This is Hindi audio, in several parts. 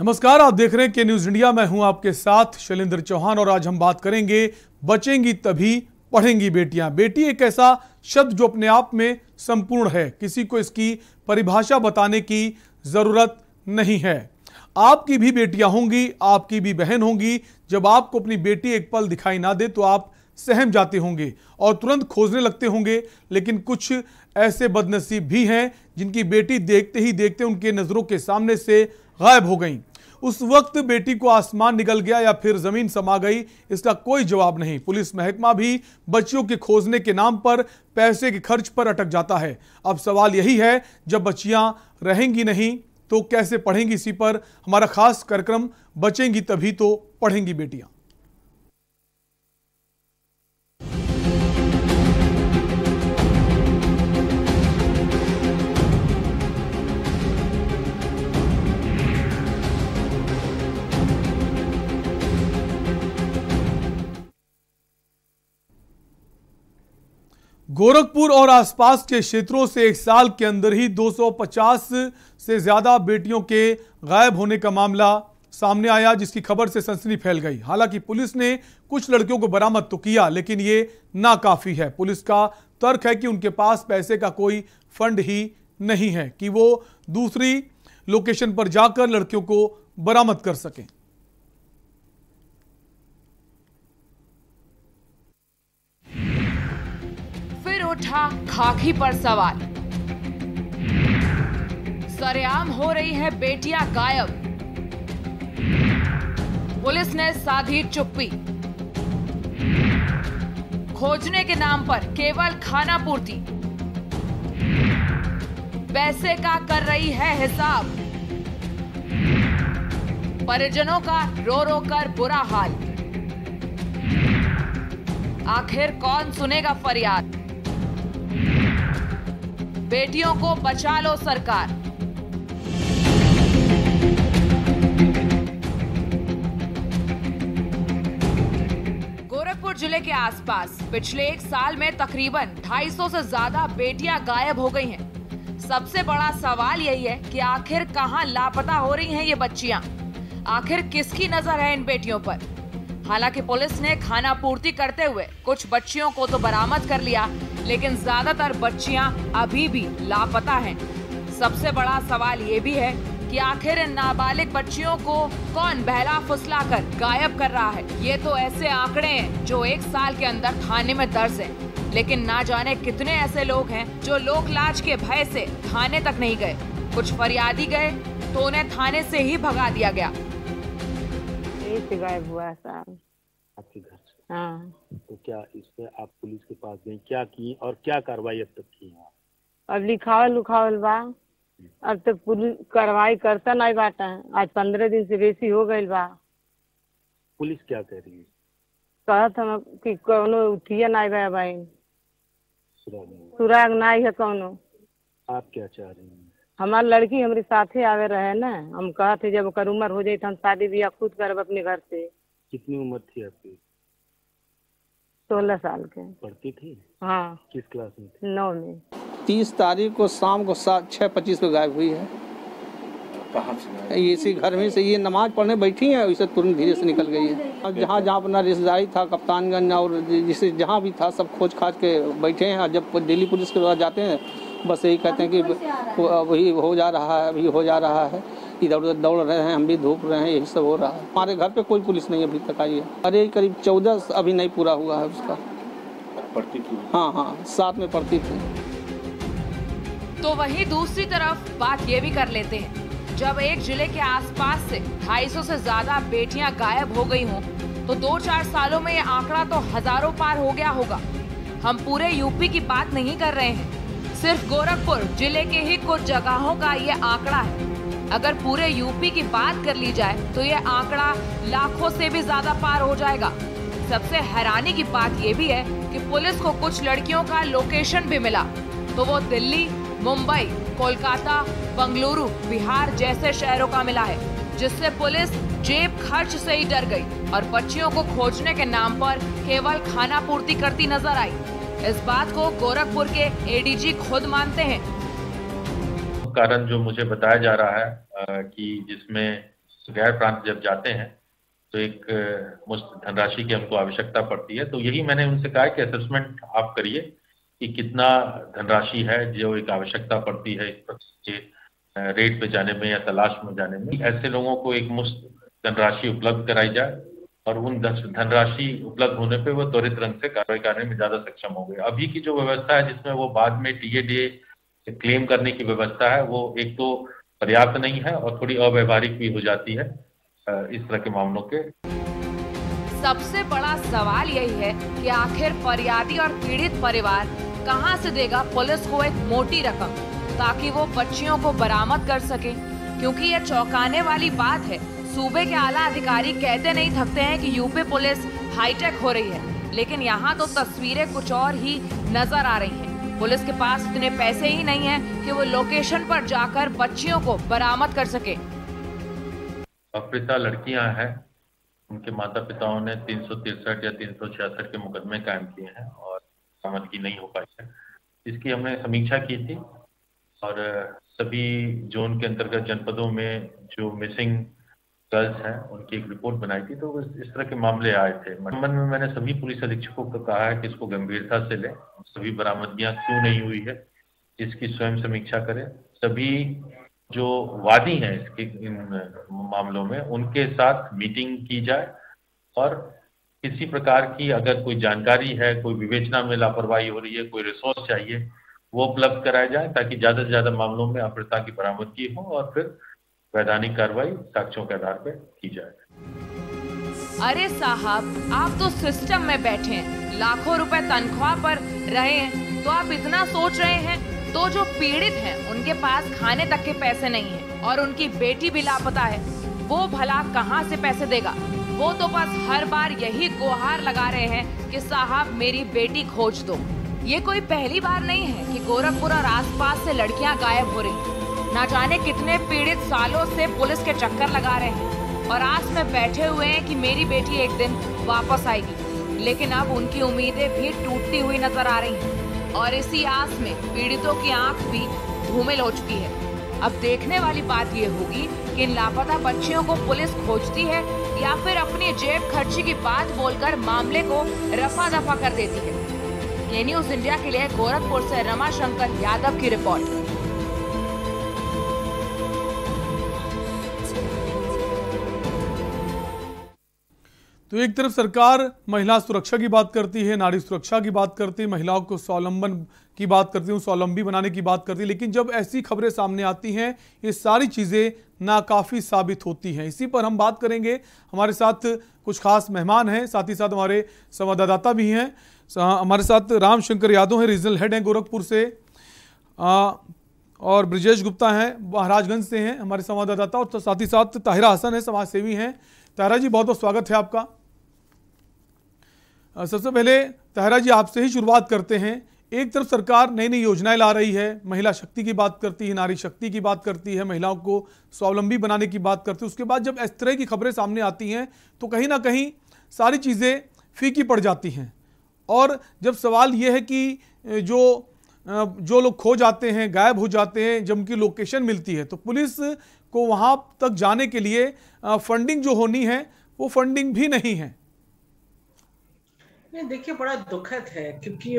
नमस्कार, आप देख रहे हैं के न्यूज इंडिया। मैं हूं आपके साथ शैलेंद्र चौहान और आज हम बात करेंगे बचेंगी तभी पढ़ेंगी बेटियां। बेटी एक ऐसा शब्द जो अपने आप में संपूर्ण है, किसी को इसकी परिभाषा बताने की जरूरत नहीं है। आपकी भी बेटियां होंगी, आपकी भी बहन होंगी। जब आपको अपनी बेटी एक पल दिखाई ना दे तो आप सहम जाते होंगे और तुरंत खोजने लगते होंगे, लेकिन कुछ ऐसे बदनसीब भी हैं जिनकी बेटी देखते ही देखते उनके नजरों के सामने से गायब हो गई। उस वक्त बेटी को आसमान निकल गया या फिर जमीन समा गई, इसका कोई जवाब नहीं। पुलिस महकमा भी बच्चियों के खोजने के नाम पर पैसे के खर्च पर अटक जाता है। अब सवाल यही है, जब बच्चियां रहेंगी नहीं तो कैसे पढ़ेंगी? इसी पर हमारा खास कार्यक्रम बचेंगी तभी तो पढ़ेंगी बेटियां। गोरखपुर और आसपास के क्षेत्रों से एक साल के अंदर ही 250 से ज्यादा बेटियों के गायब होने का मामला सामने आया, जिसकी खबर से सनसनी फैल गई। हालांकि पुलिस ने कुछ लड़कियों को बरामद तो किया, लेकिन ये नाकाफी है। पुलिस का तर्क है कि उनके पास पैसे का कोई फंड ही नहीं है कि वो दूसरी लोकेशन पर जाकर लड़कियों को बरामद कर सकें। उठा खाकी पर सवाल। सरेआम हो रही है बेटियां गायब। पुलिस ने साधी चुप्पी। खोजने के नाम पर केवल खाना पूर्ति। पैसे का कर रही है हिसाब। परिजनों का रो रो कर बुरा हाल। आखिर कौन सुनेगा फरियाद? बेटियों को बचा लो सरकार। गोरखपुर जिले के आसपास पिछले एक साल में तकरीबन 250 से ज्यादा बेटियां गायब हो गई हैं। सबसे बड़ा सवाल यही है कि आखिर कहां लापता हो रही हैं ये बच्चियां? आखिर किसकी नजर है इन बेटियों पर? हालांकि पुलिस ने खाना पूर्ति करते हुए कुछ बच्चियों को तो बरामद कर लिया, लेकिन ज्यादातर बच्चियां अभी भी लापता हैं। सबसे बड़ा सवाल ये भी है कि आखिर इन नाबालिग बच्चियों को कौन बहला फुसला कर गायब कर रहा है? ये तो ऐसे आंकड़े हैं जो एक साल के अंदर थाने में दर्ज हैं, लेकिन ना जाने कितने ऐसे लोग हैं जो लोक लाज के भय से थाने तक नहीं गए। कुछ फरियादी गए तो उन्हें थाने से ही भगा दिया गया। गायब हुआ साहब आपके घर से। हाँ। तो क्या इस पे आप पुलिस के पास गई, क्या की और क्या कार्रवाई अब तक की? अब लिखावल उखावल बा, अब तक पुलिस कार्रवाई करता नहीं बाटा। आज 15 दिन से बेसी हो गई बा। पुलिस क्या कह रही है? कहत हम कि कौनो उठिया नहीं बा भाई, सुराग नहीं है कौनो। आप क्या चाह रही हैं? हमारी लड़की हमारे साथे आवे रहे ना, हम कहते जब ओकर उम्र हो जाए तो हम शादी ब्याह खुद करब अपने घर से। कितनी उम्र थी आपकी? 16 साल के। पढ़ती थी? हाँ। किस क्लास में थी? 9 में। 30 तारीख को शाम को 6:25 पे गायब हुई है। कहाँ से? इसी घर में से ये नमाज पढ़ने बैठी है, इसे तुरंत धीरे से निकल गई है। अब जहाँ जहाँ अपना रिश्तेदारी था, कप्तानगंज और जिसे जहाँ भी था सब खोज खाज के बैठे हैं। और जब दिल्ली पुलिस के पास जाते हैं बस यही कहते हैं कि वही हो जा रहा है, अभी हो जा रहा है, इधर उधर दौड़ रहे हैं, हम भी धूप रहे हैं, यही सब हो रहा है। हमारे घर पे कोई पुलिस नहीं अभी तक आई है। अरे करीब 14 अभी नहीं पूरा हुआ है उसका। पढ़ती थी? हाँ, साथ में पढ़ती थी। तो वहीं दूसरी तरफ बात ये भी कर लेते हैं, जब एक जिले के आसपास से 250 से ज्यादा बेटियां गायब हो गई हों, तो 2-4 सालों में ये आंकड़ा तो हजारों पार हो गया होगा। हम पूरे यूपी की बात नहीं कर रहे हैं, सिर्फ गोरखपुर जिले के ही कुछ जगहों का ये आंकड़ा है। अगर पूरे यूपी की बात कर ली जाए तो ये आंकड़ा लाखों से भी ज्यादा पार हो जाएगा। सबसे हैरानी की बात ये भी है कि पुलिस को कुछ लड़कियों का लोकेशन भी मिला, तो वो दिल्ली, मुंबई, कोलकाता, बंगलुरु, बिहार जैसे शहरों का मिला है, जिससे पुलिस जेब खर्च से ही डर गई और बच्चियों को खोजने के नाम पर केवल खाना पूर्ति करती नजर आई। इस बात को गोरखपुर के एडीजी खुद मानते हैं। कारण जो मुझे बताया जा रहा है कि जिसमें गैर प्रांत जब जाते हैं तो एक मुश्त धनराशि की हमको आवश्यकता पड़ती है। तो यही मैंने उनसे कहा कि असेसमेंट आप करिए कि कितना धनराशि है जो एक आवश्यकता पड़ती है इस रेट पे जाने में या तलाश में जाने में। ऐसे लोगों को एक मुश्त धनराशि उपलब्ध कराई जाए और उन धनराशि उपलब्ध होने पे वो त्वरित रंग से कार्रवाई करने में ज्यादा सक्षम हो गए। अभी की जो व्यवस्था है जिसमें वो बाद में टीएडीए क्लेम करने की व्यवस्था है, वो एक तो पर्याप्त नहीं है और थोड़ी अव्यवहारिक भी हो जाती है इस तरह के मामलों के। सबसे बड़ा सवाल यही है कि आखिर फरियादी और पीड़ित परिवार कहां से देगा पुलिस को एक मोटी रकम ताकि वो बच्चियों को बरामद कर सके, क्योंकि ये चौंकाने वाली बात है। सूबे के आला अधिकारी कहते नहीं थकते हैं कि यूपी पुलिस हाईटेक हो रही है, लेकिन यहाँ तो तस्वीरें कुछ और ही नजर आ रही हैं। पुलिस के पास इतने पैसे ही नहीं हैं कि वो लोकेशन पर जाकर बच्चियों को बरामद कर सके। अपहृता लड़कियां हैं, उनके माता पिताओं ने 363 या 366 के मुकदमे कायम किए हैं और बरामदगी नहीं हो पाई है। इसकी हमने समीक्षा की थी और सभी जोन के अंतर्गत जनपदों में जो मिसिंग गर्ल्स हैं उनकी एक रिपोर्ट बनाई थी। तो इस तरह के मामले आए थे। संबंध में मैंने सभी पुलिस अधीक्षकों को कहा है कि इसको गंभीरता से लें, सभी बरामदगियां क्यों नहीं हुई है इसकी स्वयं समीक्षा करें। सभी जो वादी हैं इसके इन मामलों में उनके साथ मीटिंग की जाए और किसी प्रकार की अगर कोई जानकारी है, कोई विवेचना में लापरवाही हो रही है, कोई रिसोर्स चाहिए, वो उपलब्ध कराया जाए ताकि ज्यादा से ज्यादा मामलों में अपहृता की बरामदगी हो और फिर वैधानिक कार्रवाई साक्ष्यों के आधार पर की जाए। अरे साहब, आप तो सिस्टम में बैठे हैं, लाखों रुपए तनख्वाह पर रहे हैं, तो आप इतना सोच रहे हैं। तो जो पीड़ित हैं उनके पास खाने तक के पैसे नहीं हैं और उनकी बेटी भी लापता है, वो भला कहाँ से पैसे देगा? वो तो बस हर बार यही गुहार लगा रहे हैं कि साहब मेरी बेटी खोज दो। ये कोई पहली बार नहीं है कि गोरखपुर और आसपास से लड़कियां गायब हो रही हैं। ना जाने कितने पीड़ित सालों से पुलिस के चक्कर लगा रहे हैं और आस में बैठे हुए हैं कि मेरी बेटी एक दिन वापस आएगी, लेकिन अब उनकी उम्मीदें भी टूटती हुई नजर आ रही हैं और इसी आस में पीड़ितों की आंख भी धूमिल हो चुकी है। अब देखने वाली बात ये होगी कि इन लापता बच्चियों को पुलिस खोजती है या फिर अपनी जेब खर्ची की बात बोलकर मामले को रफा दफा कर देती है। ये न्यूज इंडिया के लिए गोरखपुर से रमाशंकर यादव की रिपोर्ट। तो एक तरफ सरकार महिला सुरक्षा की बात करती है, नारी सुरक्षा की बात करती है, महिलाओं को स्वावलंबन की बात करती है, स्वावलंबी बनाने की बात करती है, लेकिन जब ऐसी खबरें सामने आती हैं ये सारी चीज़ें नाकाफ़ी साबित होती हैं। इसी पर हम बात करेंगे। हमारे साथ कुछ खास मेहमान हैं, साथ ही साथ हमारे संवाददाता भी हैं। हमारे साथ रामशंकर यादव हैं, रीजनल हेड हैं गोरखपुर से, और ब्रजेश गुप्ता हैं, महाराजगंज से हैं हमारे संवाददाता, और साथ ही साथ ताहिरा हसन है, समाजसेवी हैं। ताहिरा जी, बहुत बहुत स्वागत है आपका। सबसे पहले ताहिरा जी आपसे ही शुरुआत करते हैं। एक तरफ सरकार नई नई योजनाएं ला रही है, महिला शक्ति की बात करती है, नारी शक्ति की बात करती है, महिलाओं को स्वावलंबी बनाने की बात करती है। उसके बाद जब इस तरह की खबरें सामने आती हैं तो कहीं ना कहीं सारी चीज़ें फीकी पड़ जाती हैं। और जब सवाल ये है कि जो लोग खो जाते हैं, गायब हो जाते हैं, जब उनकी लोकेशन मिलती है तो पुलिस को वहाँ तक जाने के लिए फंडिंग जो होनी है वो फंडिंग भी नहीं है। ये देखिए बड़ा दुखद है, क्योंकि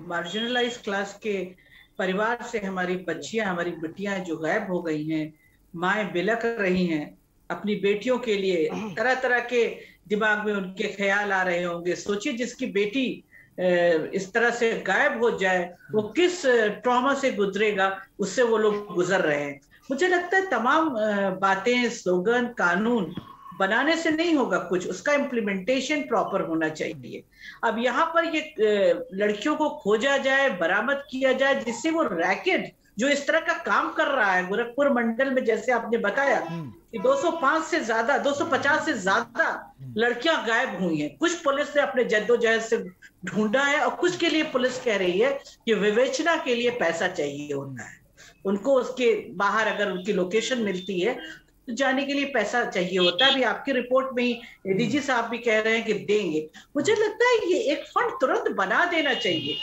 मार्जिनलाइज क्लास के परिवार से हमारी बच्चियां, हमारी बेटियां जो गायब हो गई हैं, माएँ बिलख रही हैं अपनी बेटियों के लिए। तरह तरह के दिमाग में उनके ख्याल आ रहे होंगे। सोचिए जिसकी बेटी इस तरह से गायब हो जाए वो किस ट्रॉमा से गुजरेगा, उससे वो लोग गुजर रहे हैं। मुझे लगता है तमाम बातें, स्लोगन, कानून बनाने से नहीं होगा कुछ, उसका इम्प्लीमेंटेशन प्रॉपर होना चाहिए। अब यहाँ पर ये लड़कियों को खोजा जाए, बरामद किया जाए, जिससे वो रैकेट जो इस तरह का काम कर रहा है गोरखपुर मंडल में, जैसे आपने बताया कि 250 से ज्यादा लड़कियां गायब हुई हैं। कुछ पुलिस ने अपने जद्दोजहद से ढूंढा है और कुछ के लिए पुलिस कह रही है कि विवेचना के लिए पैसा चाहिए होता है उनको। उसके बाहर अगर उनकी लोकेशन मिलती है तो जाने के लिए पैसा चाहिए होता है। अभी आपकी रिपोर्ट में ही एडीजी साहब भी कह रहे हैं कि देंगे। मुझे लगता है ये एक फंड तुरंत बना देना चाहिए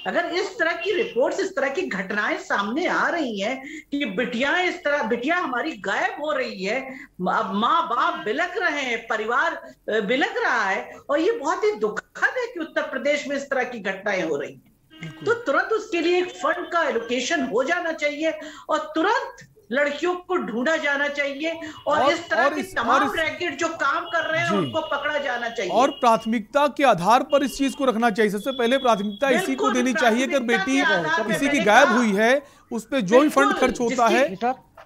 अगर इस तरह की रिपोर्ट्स, इस तरह की घटनाएं सामने आ रही हैं कि बिटियां हमारी गायब हो रही है, माँ बाप बिलख रहे हैं, परिवार बिलख रहा है, और ये बहुत ही दुखद है कि उत्तर प्रदेश में इस तरह की घटनाएं हो रही हैं, तो तुरंत उसके लिए एक फंड का एलोकेशन हो जाना चाहिए और तुरंत लड़कियों को ढूंढा जाना चाहिए और इस तरह के तमाम रैकेट जो काम कर रहे हैं उनको पकड़ा जाना चाहिए और प्राथमिकता के आधार पर इस चीज को रखना चाहिए। सबसे पहले प्राथमिकता इसी को देनी चाहिए कि बेटी किसी की गायब हुई है उस पर जो भी फंड खर्च होता है,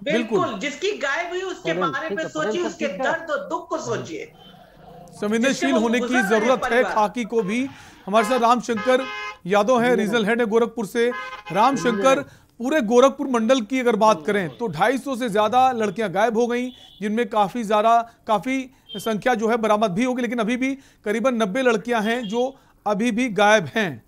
बिल्कुल जिसकी गायब हुई उसके बारे में सोचिए, उसके दर्द और दुख को सोचिए। संवेदनशील होने की जरूरत है। खाकी को भी हमारे साथ रामशंकर यादव है, रीजनल हेड है गोरखपुर से। रामशंकर, पूरे गोरखपुर मंडल की अगर बात करें तो 250 से ज्यादा लड़कियां गायब हो गई, जिनमें काफी संख्या जो है बरामद भी होगी, लेकिन अभी भी करीबन 90 लड़कियां हैं जो अभी भी गायब हैं।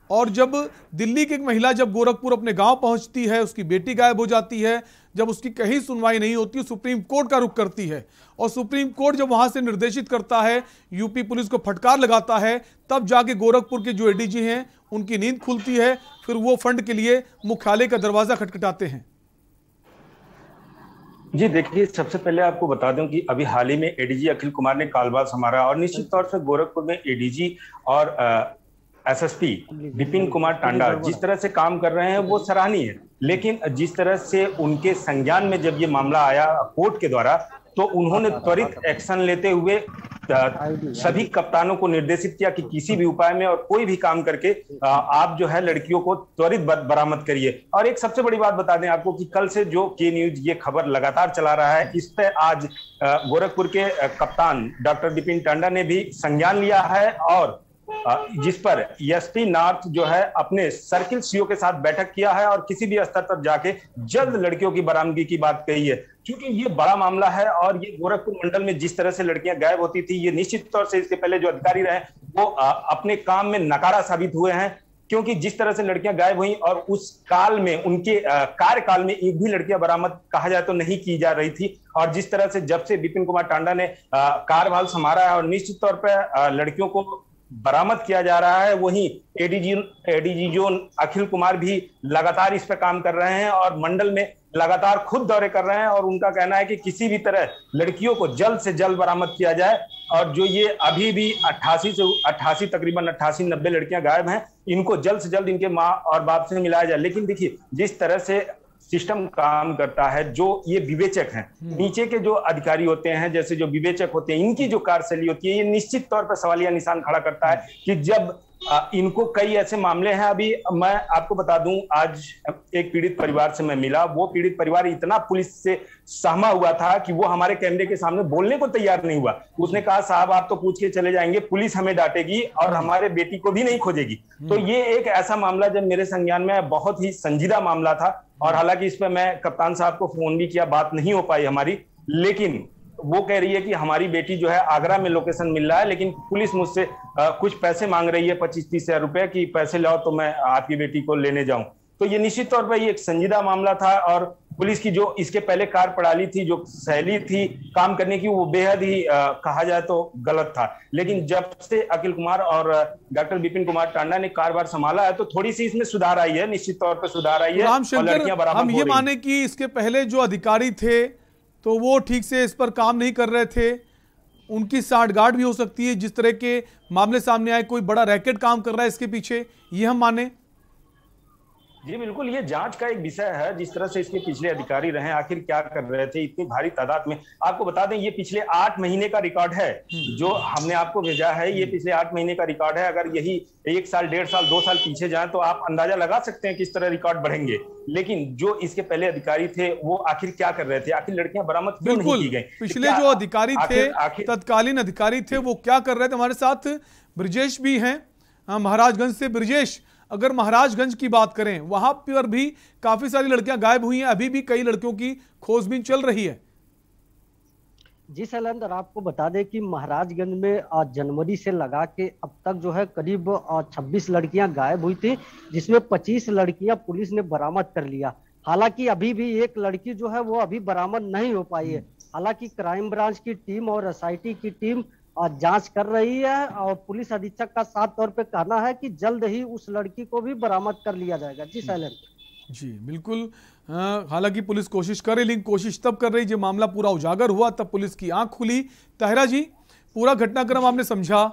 और जब दिल्ली की एक महिला जब गोरखपुर अपने गांव पहुंचती है, उसकी बेटी गायब हो जाती है, जब उसकी कहीं सुनवाई नहीं होती, सुप्रीम कोर्ट का रुख करती है और सुप्रीम कोर्ट जब वहां से निर्देशित करता है, यूपी पुलिस को फटकार लगाता है, तब जाके गोरखपुर के जो एडीजी हैं उनकी नींद खुलती है, फिर वो फंड के लिए मुख्यालय का दरवाजा खटखटाते हैं। जी देखिए, सबसे पहले आपको बता दूं कि अभी हाल ही में एडीजी अखिल कुमार ने कालबाज संभाला और निश्चित तौर से गोरखपुर में एडीजी और एसएसपी विपिन कुमार टांडा जिस तरह से काम कर रहे हैं वो सराहनीय है, लेकिन जिस तरह से उनके संज्ञान में जब ये मामला आया कोर्ट के द्वारा, तो उन्होंने त्वरित एक्शन लेते हुए सभी कप्तानों को निर्देशित किया कि किसी भी उपाय में और कोई भी काम करके आप जो है लड़कियों को त्वरित बरामद करिए। और एक सबसे बड़ी बात बता दें आपको कि कल से जो के न्यूज ये खबर लगातार चला रहा है, इस पे आज गोरखपुर के कप्तान डॉक्टर विपिन टांडा ने भी संज्ञान लिया है और जिस पर एसपी नॉर्थ जो है अपने सर्किल सीओ के साथ बैठक किया है और किसी भी स्तर पर जाके जल्द लड़कियों की बरामदगी की बात कही है, क्योंकि ये बड़ा मामला है और ये गोरखपुर मंडल में जिस तरह से लड़कियां गायब होती थी, ये निश्चित तौर से इसके पहले जो अधिकारी रहे वो अपने काम में नकारा साबित हुए हैं, क्योंकि जिस तरह से लड़कियां गायब हुई और उस काल में उनके कार्यकाल में एक भी लड़कियां बरामद कहा जाए तो नहीं की जा रही थी, और जिस तरह से जब से विपिन कुमार टांडा ने कार्यभार संभाला है और निश्चित तौर पर लड़कियों को बरामद किया जा रहा है, वहीं एडीजी जो अखिल कुमार भी लगातार इस पर काम कर रहे हैं और मंडल में लगातार खुद दौरे कर रहे हैं और उनका कहना है कि किसी भी तरह लड़कियों को जल्द से जल्द बरामद किया जाए। और जो ये अभी भी 88 तकरीबन 88-90 लड़कियां गायब हैं, इनको जल्द से जल्द इनके माँ और बाप से मिलाया जाए। लेकिन देखिए, जिस तरह से सिस्टम काम करता है, जो ये विवेचक हैं, नीचे के जो अधिकारी होते हैं, जैसे जो विवेचक होते हैं, इनकी जो कार्यशैली होती है, ये निश्चित तौर पर सवालिया निशान खड़ा करता है कि जब इनको कई ऐसे मामले हैं। अभी मैं आपको बता दूं, आज एक पीड़ित परिवार से मैं मिला, वो पीड़ित परिवार इतना पुलिस से सहमा हुआ था कि वो हमारे कैमरे के सामने बोलने को तैयार नहीं हुआ। उसने कहा, साहब आप तो पूछ के चले जाएंगे, पुलिस हमें डांटेगी और हमारे बेटी को भी नहीं खोजेगी। तो ये एक ऐसा मामला जब मेरे संज्ञान में बहुत ही संजीदा मामला था, और हालांकि इस पर मैं कप्तान साहब को फोन भी किया, बात नहीं हो पाई हमारी, लेकिन वो कह रही है कि हमारी बेटी जो है आगरा में लोकेशन मिल रहा है, लेकिन पुलिस मुझसे कुछ पैसे मांग रही है, 25-30 हजार रुपए की पैसे लाओ तो मैं आपकी बेटी को लेने जाऊं। तो ये निश्चित तौर पर ये एक संजीदा मामला था और पुलिस की जो इसके पहले कार्यप्रणाली थी, जो शैली थी काम करने की, वो बेहद ही कहा जाए तो गलत था। लेकिन जब से अखिल कुमार और डॉक्टर विपिन कुमार टांडा ने कार्यभार संभाला है, तो थोड़ी सी इसमें सुधार आई है, निश्चित तौर पर सुधार आई है। रामशंकर, हम ये माने कि इसके पहले जो अधिकारी थे तो वो ठीक से इस पर काम नहीं कर रहे थे, उनकी साठगांठ भी हो सकती है, जिस तरह के मामले सामने आए, कोई बड़ा रैकेट काम कर रहा है इसके पीछे, ये हम माने? जी बिल्कुल, ये जांच का एक विषय है। जिस तरह से इसके पिछले अधिकारी रहे, आखिर क्या कर रहे थे इतनी भारी तादाद में। आपको बता दें, ये पिछले 8 महीने का रिकॉर्ड है जो हमने आपको भेजा है, ये पिछले 8 महीने का रिकॉर्ड है। अगर यही 1 साल, 1.5 साल, 2 साल पीछे जाए तो आप अंदाजा लगा सकते हैं किस तरह रिकॉर्ड बढ़ेंगे। लेकिन जो इसके पहले अधिकारी थे वो आखिर क्या कर रहे थे, आखिर लड़कियां बरामद क्यों नहीं की गई? पिछले जो अधिकारी थे, तत्कालीन अधिकारी थे, वो क्या कर रहे थे? हमारे साथ ब्रजेश भी हैं महाराजगंज से। ब्रजेश, अगर महाराजगंज की बात करें, वहां पर भी काफी सारी लड़कियां गायब हुई हैं, अभी भी कई लड़कियों की खोजबीन चल रही है। जी शैलेंद्र, आपको बता दें कि महाराजगंज में जनवरी से लगा के अब तक जो है करीब 26 लड़कियां गायब हुई थी, जिसमें 25 लड़कियां पुलिस ने बरामद कर लिया। हालांकि अभी भी एक लड़की जो है वो अभी बरामद नहीं हो पाई है। हालांकि क्राइम ब्रांच की टीम और एसआईटी की टीम जांच कर रही है और पुलिस अधीक्षक का साफ तौर पे कहना है कि जल्द ही उस लड़की को भी बरामद कर लिया जाएगा। जी शैलेंद्र। जी बिल्कुल। हालांकि पुलिस कोशिश कर रही, लेकिन कोशिश तब कर रही जब मामला पूरा उजागर हुआ, तब पुलिस की आंख खुली। ताहिरा जी, पूरा घटनाक्रम आपने समझा,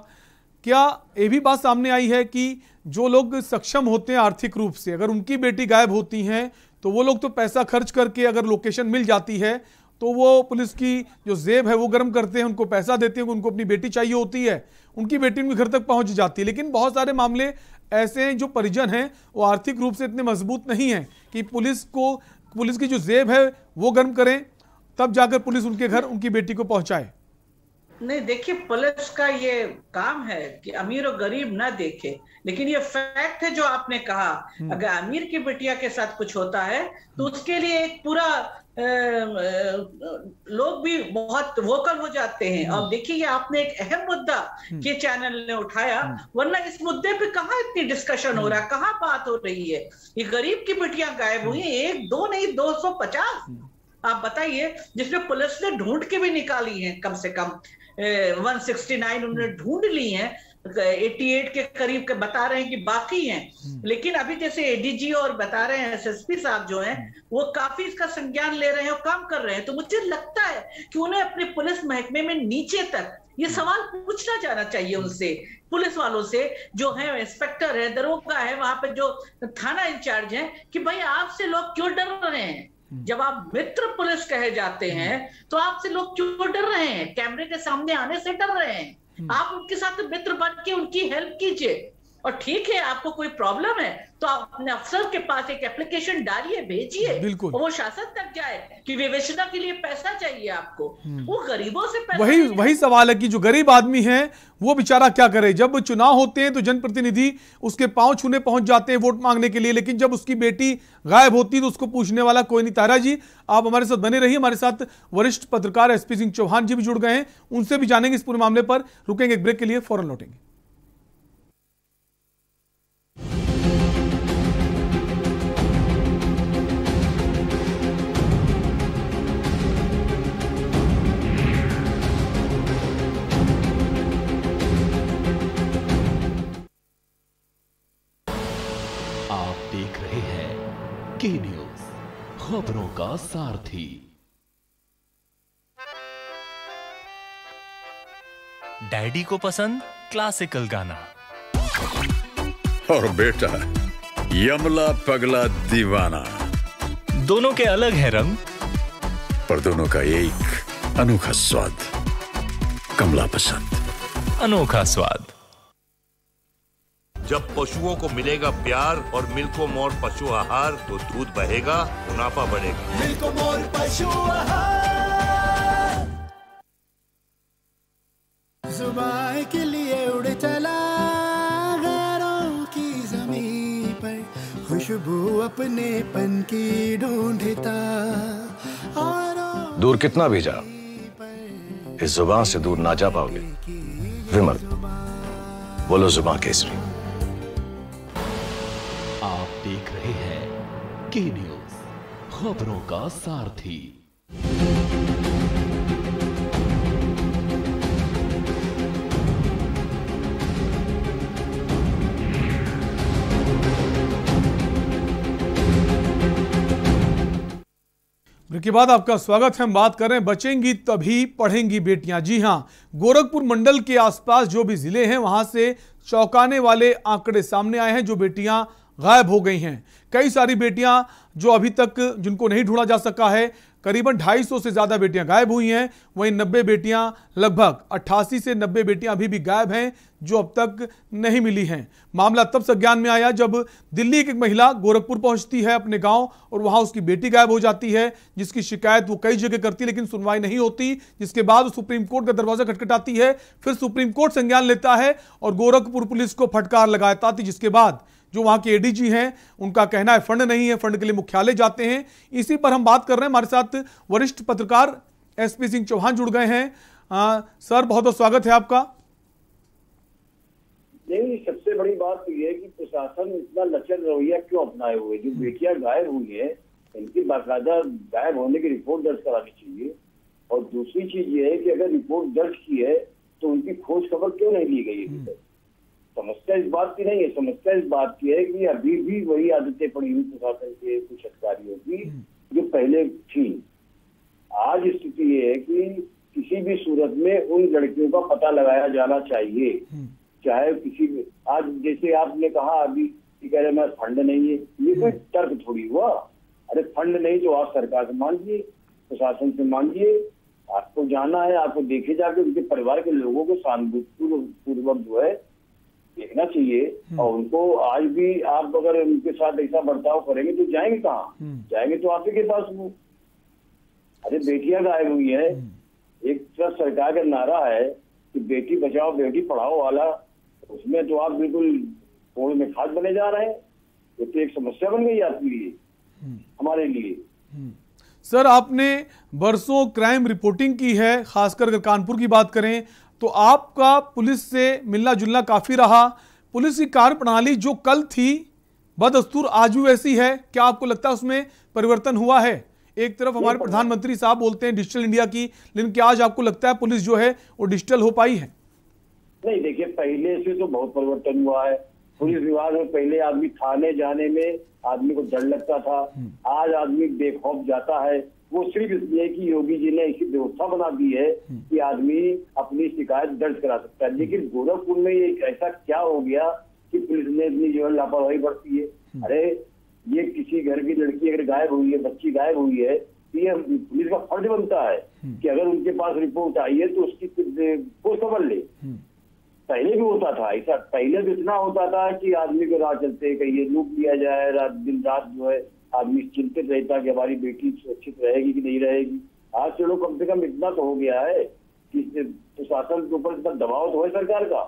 क्या ये भी बात सामने आई है कि जो लोग सक्षम होते हैं आर्थिक रूप से, अगर उनकी बेटी गायब होती हैं तो वो लोग तो पैसा खर्च करके अगर लोकेशन मिल जाती है तो वो पुलिस की जो जेब है वो गर्म करते हैं, उनको पैसा देते हैं, उनको अपनी बेटी चाहिए होती है, उनकी बेटी उनके घर तक पहुंच जाती है। लेकिन बहुत सारे मामले ऐसे हैं जो परिजन हैं वो आर्थिक रूप से इतने मजबूत नहीं हैं कि पुलिस की जो जेब है वो गर्म करें, तब जाकर पुलिस उनके घर उनकी बेटी को पहुंचाए। नहीं, देखिए, पुलिस का ये काम है कि अमीर और गरीब ना देखे, लेकिन ये फैक्ट है जो आपने कहा, अगर अमीर की बिटिया के साथ कुछ होता है तो उसके लिए एक पूरा लोग भी बहुत वोकल हो जाते हैं। और देखिए, ये आपने एक अहम मुद्दा के चैनल ने उठाया, वरना इस मुद्दे पे कहाँ इतनी डिस्कशन हो रहा है, कहाँ बात हो रही है। ये गरीब की बिटियां गायब हुई, एक दो नहीं 250 आप बताइए, जिसमें पुलिस ने ढूंढ के भी निकाली है, कम से कम 169 उन्होंने ढूंढ ली हैं, 88 के करीब के बता रहे हैं कि बाकी हैं। लेकिन अभी जैसे एडीजी और बता रहे हैं, एसएसपी साहब जो हैं वो काफी इसका संज्ञान ले रहे हैं और काम कर रहे हैं। तो मुझे लगता है कि उन्हें अपने पुलिस महकमे में नीचे तक ये सवाल पूछना जाना चाहिए उनसे, पुलिस वालों से जो है, इंस्पेक्टर है, दरोगा है, वहां पे जो थाना इंचार्ज है, कि भाई आपसे लोग क्यों डर रहे हैं? जब आप मित्र पुलिस कहे जाते हैं तो आपसे लोग क्यों डर रहे हैं? कैमरे के सामने आने से डर रहे हैं। आप उनके साथ मित्र बन के उनकी हेल्प कीजिए। और ठीक है, आपको कोई प्रॉब्लम है तो आप अपने अफसर के पास एक एप्लीकेशन डालिए, भेजिए, और वो शासन तक जाए कि विवेचना के लिए पैसा चाहिए आपको। वो गरीबों से पैसा वही सवाल है कि जो गरीब आदमी है वो बेचारा क्या करे? जब चुनाव होते हैं तो जनप्रतिनिधि उसके पांव छूने पहुंच जाते हैं वोट मांगने के लिए, लेकिन जब उसकी बेटी गायब होती है तो उसको पूछने वाला कोई नहीं। तारा जी, आप हमारे साथ बने रहिए, हमारे साथ वरिष्ठ पत्रकार एसपी सिंह चौहान जी भी जुड़ गए हैं, उनसे भी जानेंगे इस पूरे मामले पर। रुकेंगे एक ब्रेक के लिए, फौरन लौटेंगे। के न्यूज, खबरों का सारथी। डैडी को पसंद क्लासिकल गाना, और बेटा यमला पगला दीवाना। दोनों के अलग है रंग, पर दोनों का एक अनोखा स्वाद। कमला पसंद, अनोखा स्वाद। जब पशुओं को मिलेगा प्यार और मिल्को मोर पशु आहार तो दूध बहेगा, मुनाफा बढ़ेगा। मिल्को मोर पशु आहार। जुबान के लिए उड़ चला गैरों की ज़मीं पर, खुशबू अपने पन की ढूंढता। दूर कितना भी जा, इस जुबान से दूर ना जा पाओगे। विमल, बोलो जुबान केसरी। देख रहे हैं के न्यूज, खबरों का सारथी। ब्रेक के बाद आपका स्वागत है। हम बात कर रहे हैं बचेंगी तभी पढ़ेंगी बेटियां। जी हां, गोरखपुर मंडल के आसपास जो भी जिले हैं वहां से चौंकाने वाले आंकड़े सामने आए हैं। जो बेटियां गायब हो गई हैं, कई सारी बेटियां जो अभी तक जिनको नहीं ढूंढा जा सका है, करीबन 250 से ज्यादा बेटियां गायब हुई हैं। वहीं 90 बेटियां, लगभग 88 से 90 बेटियां अभी भी गायब हैं जो अब तक नहीं मिली हैं। मामला तब संज्ञान में आया जब दिल्ली की एक महिला गोरखपुर पहुंचती है अपने गांव और वहां उसकी बेटी गायब हो जाती है, जिसकी शिकायत वो कई जगह करती है लेकिन सुनवाई नहीं होती। जिसके बाद सुप्रीम कोर्ट का दरवाजा खटखटाती है, फिर सुप्रीम कोर्ट संज्ञान लेता है और गोरखपुर पुलिस को फटकार लगाता थी। जिसके बाद जो वहां के एडीजी हैं उनका कहना है फंड नहीं है, फंड के लिए मुख्यालय जाते हैं। इसी पर हम बात कर रहे हैं। हमारे साथ वरिष्ठ पत्रकार एसपी सिंह चौहान जुड़ गए हैं। सर, बहुत बहुत स्वागत है आपका। नहीं, सबसे बड़ी बात तो यह है कि प्रशासन इतना लचर रवैया क्यों अपनाए हुए। जो बेटियां गायब हुई है इनकी बाकायदा गायब होने की रिपोर्ट दर्ज करानी चाहिए। और दूसरी चीज ये है कि अगर रिपोर्ट दर्ज की है तो उनकी खोज खबर क्यों नहीं ली गई अभी तक? समस्या इस बात की नहीं है, समस्या इस बात की है कि अभी भी वही आदतें पड़ी हुई प्रशासन के कुछ अधिकारियों की जो पहले थी। आज स्थिति ये है कि किसी भी सूरत में उन लड़कियों का पता लगाया जाना चाहिए, चाहे किसी भी। आज जैसे आपने कहा अभी कि कह रहे मैं फंड नहीं है, ये कोई तर्क थोड़ी हुआ। अरे फंड नहीं तो आप सरकार से मांगिए, प्रशासन से मांगिए। आपको जाना है, आपको देखे जाके उनके परिवार के लोगों को सहानुभूतिपूर्वक जो है देखना चाहिए। और उनको आज भी आप अगर उनके साथ ऐसा बर्ताव करेंगे तो जाएंगे कहाँ? जाएंगे तो आप ही के पास वो। अरे बेटियां गायब हुई है, एक तरफ सरकार का नारा है कि बेटी बचाओ बेटी पढ़ाओ वाला, उसमें तो आप बिल्कुल कोड़ में खाद बने जा रहे हैं। ये तो एक समस्या बन गई आपके लिए, हमारे लिए। सर, आपने बरसों क्राइम रिपोर्टिंग की है, खासकर अगर कानपुर की बात करें तो आपका पुलिस से मिलना जुलना काफी रहा। पुलिस की कार्यप्रणाली जो कल थी बदस्तूर आज भी वैसी है, क्या आपको लगता है उसमें परिवर्तन हुआ है? एक तरफ हमारे प्रधानमंत्री साहब बोलते हैं डिजिटल इंडिया की, लेकिन क्या आज आपको लगता है पुलिस जो है वो डिजिटल हो पाई है? नहीं, देखिए पहले से तो बहुत परिवर्तन हुआ है। पुलिस विभाग में पहले आदमी थाने जाने में आदमी को डर लगता था, आज आदमी बेखौफ जाता है। वो सिर्फ इसलिए कि योगी जी ने ऐसी व्यवस्था बना दी है कि आदमी अपनी शिकायत दर्ज करा सकता है। लेकिन गोरखपुर में ये ऐसा क्या हो गया कि पुलिस ने इतनी जो है लापरवाही बरती है? अरे ये किसी घर की लड़की अगर गायब हुई है, बच्ची गायब हुई है, तो ये पुलिस का फर्ज बनता है कि अगर उनके पास रिपोर्ट आई है तो उसकी खोज खबर ले। पहले भी होता था ऐसा, पहले तो इतना होता था कि आदमी को राह चलते कहीं लूट लिया जाए, दिन रात जो है आदमी चिंतित रहता कि हमारी बेटी सुरक्षित रहेगी कि नहीं रहेगी। आज चलो कम से कम इतना तो हो गया है कि प्रशासन के ऊपर इतना दबाव तो है सरकार का,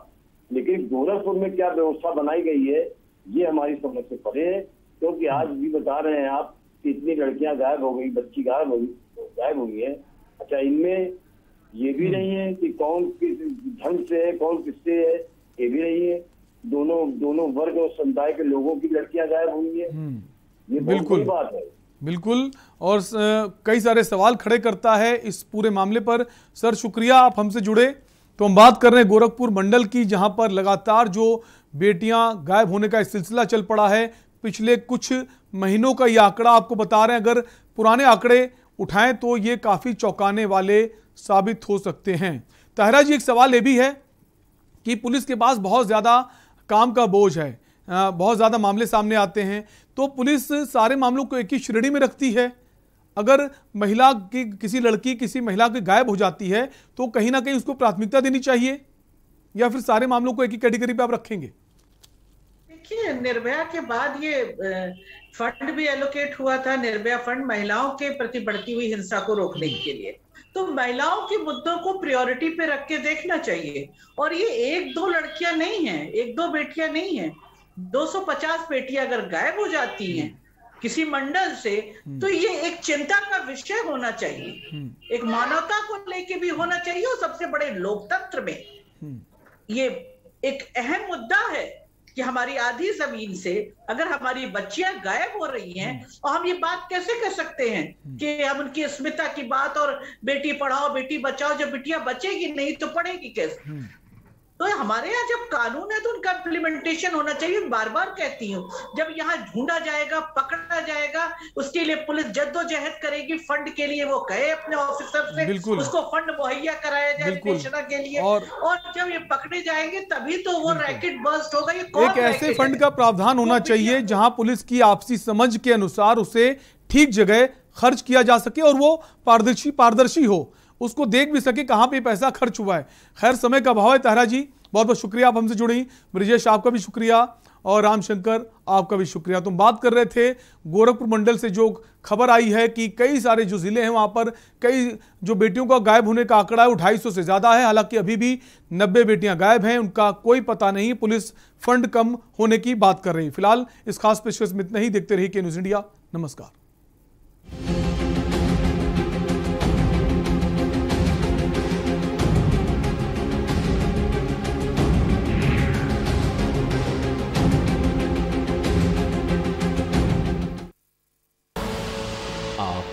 लेकिन गोरखपुर में क्या व्यवस्था बनाई गई है ये हमारी समझ से परे है। क्योंकि आज भी बता रहे हैं आप कि इतनी लड़कियां गायब हो गई, बच्ची गायब हो गई है। अच्छा, इनमें ये भी नहीं है कि कौन किस ढंग से है, कौन किससे है, ये भी नहीं है। दोनों वर्ग और समुदाय के लोगों की लड़कियां गायब हुई है, ये बिल्कुल बात है। बिल्कुल, और कई सारे सवाल खड़े करता है इस पूरे मामले पर। सर शुक्रिया, आप हमसे जुड़े। तो हम बात कर रहे हैं गोरखपुर मंडल की, जहां पर लगातार जो बेटियां गायब होने का सिलसिला चल पड़ा है। पिछले कुछ महीनों का ये आंकड़ा आपको बता रहे हैं, अगर पुराने आंकड़े उठाएं तो ये काफी चौंकाने वाले साबित हो सकते हैं। ताहिरा जी, एक सवाल ये भी है कि पुलिस के पास बहुत ज्यादा काम का बोझ है, बहुत ज्यादा मामले सामने आते हैं, तो पुलिस सारे मामलों को एक ही श्रेणी में रखती है। अगर महिला की किसी लड़की किसी महिला की गायब हो जाती है तो कहीं ना कहीं उसको प्राथमिकता देनी चाहिए, या फिर सारे मामलों को एक ही कैटेगरी पे आप रखेंगे? देखिए, निर्भया के बाद ये फंड भी एलोकेट हुआ था, निर्भया फंड महिलाओं के प्रति बढ़ती हुई हिंसा को रोकने के लिए। तो महिलाओं के मुद्दों को प्रायोरिटी पे रख के देखना चाहिए। और ये एक दो लड़कियां नहीं है, एक दो बेटियां नहीं है, 250 बेटियां अगर गायब हो जाती हैं किसी मंडल से, तो ये एक चिंता का विषय होना चाहिए, एक मानवता को लेके भी होना चाहिए। और सबसे बड़े लोकतंत्र में ये एक अहम मुद्दा है कि हमारी आधी जमीन से अगर हमारी बच्चियां गायब हो रही हैं, और हम ये बात कैसे कर सकते हैं कि हम उनकी अस्मिता की बात और बेटी पढ़ाओ बेटी बचाओ, जब बिटिया बचेगी नहीं तो पढ़ेगी कैसे? तो हमारे यहाँ जब कानून है तो उनका इम्प्लीमेंटेशन होना चाहिए। बार बार कहती हूँ, जब यहाँ ढूंढा जाएगा, पकड़ा जाएगा, उसके लिए पुलिस जद्दोजहद करेगी, फंड के लिए वो कहे अपने ऑफिसर से, उसको फंड मुहैया कराया जाए निदेशना के लिए, और जब ये पकड़े जाएंगे तभी तो वो रैकेट बर्स्ट होगा। ये एक ऐसे फंड का प्रावधान होना चाहिए जहां पुलिस की आपसी समझ के अनुसार उसे ठीक जगह खर्च किया जा सके और वो पारदर्शी हो, उसको देख भी सके कहां पे पैसा खर्च हुआ है। खैर, समय का अभाव है। ताहिरा जी, बहुत बहुत शुक्रिया, आप हमसे जुड़ी। ब्रिजेश, आपका भी शुक्रिया, और रामशंकर, आपका भी शुक्रिया। तुम बात कर रहे थे गोरखपुर मंडल से जो खबर आई है कि कई सारे जो जिले हैं वहां पर कई जो बेटियों का गायब होने का आंकड़ा है वो 250 से ज्यादा है। हालांकि अभी भी 90 बेटियां गायब हैं, उनका कोई पता नहीं। पुलिस फंड कम होने की बात कर रही। फिलहाल इस खास पेशकश में इतना ही। देखते रहिए के न्यूज इंडिया। नमस्कार।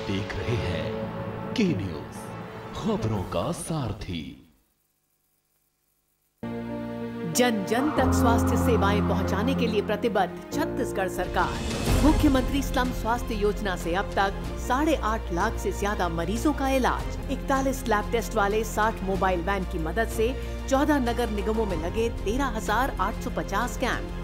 देख रहे हैं के न्यूज, खबरों का सारथी। जन जन तक स्वास्थ्य सेवाएं पहुंचाने के लिए प्रतिबद्ध छत्तीसगढ़ सरकार। मुख्यमंत्री स्लम स्वास्थ्य योजना से अब तक 8.5 लाख से ज्यादा मरीजों का इलाज। 41 लैब टेस्ट वाले 60 मोबाइल वैन की मदद से 14 नगर निगमों में लगे 13,850 कैंप।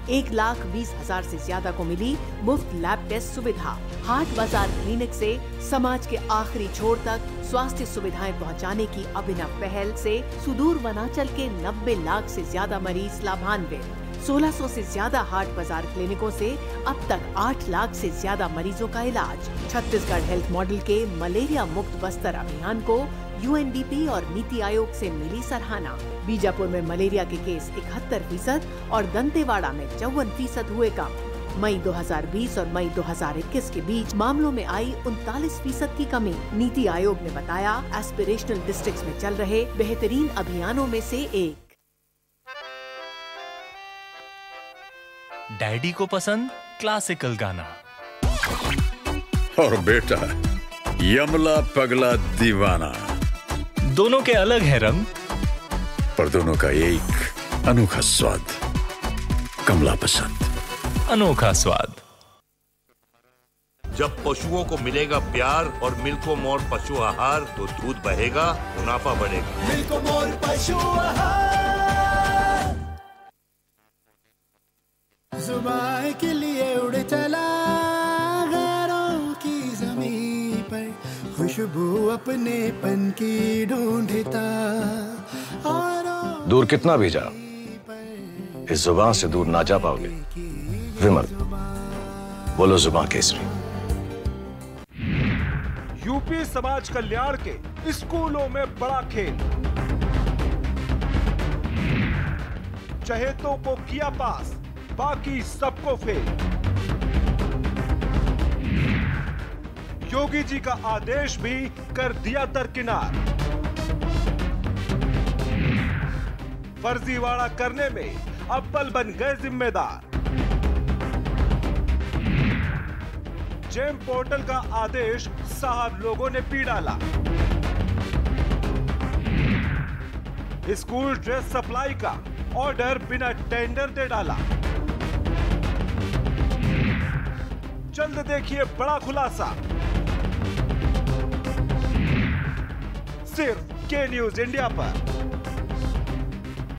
1,20,000 से ज्यादा को मिली मुफ्त लैब टेस्ट सुविधा। हाट बाजार क्लिनिक से समाज के आखिरी छोर तक स्वास्थ्य सुविधाएं पहुंचाने की अभिनव पहल से सुदूर वनांचल के 90 लाख से ज्यादा मरीज लाभान्वित। 1600 से ज्यादा हाट बाजार क्लिनिकों से अब तक 8 लाख से ज्यादा मरीजों का इलाज। छत्तीसगढ़ हेल्थ मॉडल के मलेरिया मुक्त बस्तर अभियान को UNDP और नीति आयोग से मिली सराहना। बीजापुर में मलेरिया के केस 71% और दंतेवाड़ा में 54% हुए कम। मई 2020 और मई 2021 के बीच मामलों में आई 39% की कमी। नीति आयोग ने बताया एस्पिरेशनल डिस्ट्रिक्ट्स में चल रहे बेहतरीन अभियानों में से एक। डैडी को पसंद क्लासिकल गाना और बेटा यमला पगला दीवाना। दोनों के अलग है रंग, पर दोनों का एक अनोखा स्वाद। कमला पसंद, अनोखा स्वाद। जब पशुओं को मिलेगा प्यार और मिल्को मोर पशु आहार तो दूध बहेगा, मुनाफा बढ़ेगा। मिल्को मोर पशु आहार। जुबान के लिए उड़ चला गैरों की ज़मीं पर, खुशबू अपने पन की ढूंढता। दूर कितना भी जा, इस जुबान से दूर ना जा पाओगे। विमल, बोलो जुबान केसरी। यूपी समाज कल्याण के स्कूलों में बड़ा खेल। चहेतों को किया पास, बाकी सबको फेल। योगी जी का आदेश भी कर दिया दरकिनार। फर्जीवाड़ा करने में अव्वल बन गए जिम्मेदार। जेम पोर्टल का आदेश साहब लोगों ने पी डाला। स्कूल ड्रेस सप्लाई का ऑर्डर बिना टेंडर दे डाला। जल्द देखिए बड़ा खुलासा, सिर्फ के न्यूज इंडिया पर।